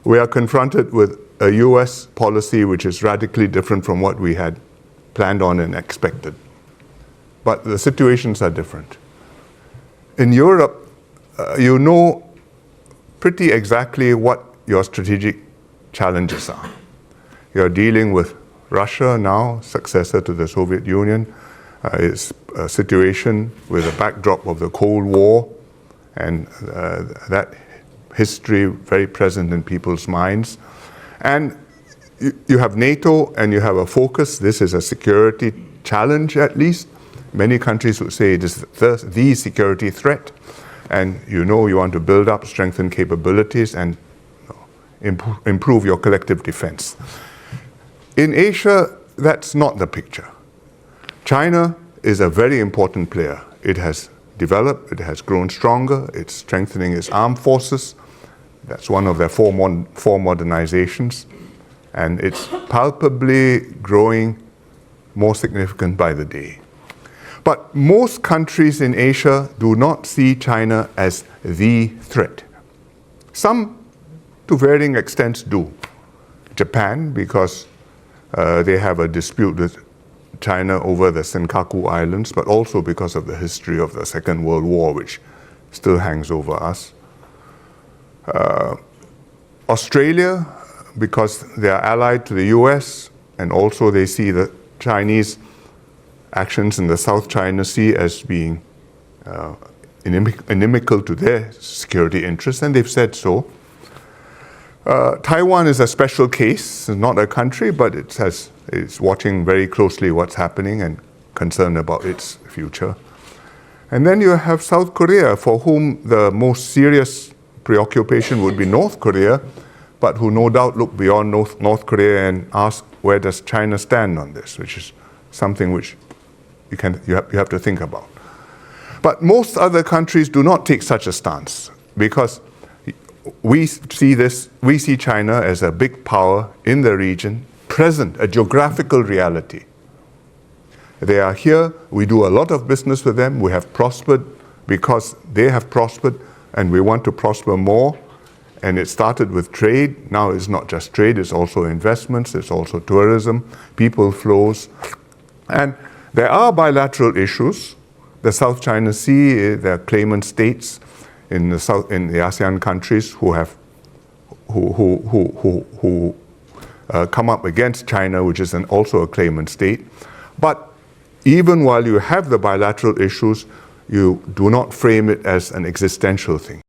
we are confronted with a US policy which is radically different from what we had planned on and expected. But the situations are different. In Europe, you know pretty exactly what your strategic challenges are. You're dealing with Russia now, successor to the Soviet Union. It's a situation with a backdrop of the Cold War, and that history very present in people's minds. And you have NATO and you have a focus. This is a security challenge, at least. Many countries would say it is the security threat. And you know you want to build up, strengthen capabilities and improve your collective defense. In Asia, that's not the picture. China is a very important player. It has developed, it has grown stronger, it's strengthening its armed forces. That's one of their four modernizations. And it's palpably growing more significant by the day. But most countries in Asia do not see China as the threat. Some, to varying extents, do. Japan, because they have a dispute with China over the Senkaku Islands, but also because of the history of the Second World War, which still hangs over us. Australia, because they are allied to the US, and also they see the Chinese actions in the South China Sea as being inimical to their security interests, and they've said so. Taiwan is a special case, not a country, but it's watching very closely what's happening and concerned about its future. And then you have South Korea, for whom the most serious preoccupation would be North Korea, but who no doubt look beyond North Korea and ask, where does China stand on this, which is something which you have to think about. But most other countries do not take such a stance, because we see China as a big power in the region, present, a geographical reality. They are here, we do a lot of business with them, we have prospered because they have prospered, and we want to prosper more. And it started with trade. Now it's not just trade, it's also investments, it's also tourism, people flows. And there are bilateral issues. The South China Sea, there are claimant states in the ASEAN countries who come up against China, which is also a claimant state. But even while you have the bilateral issues, you do not frame it as an existential thing.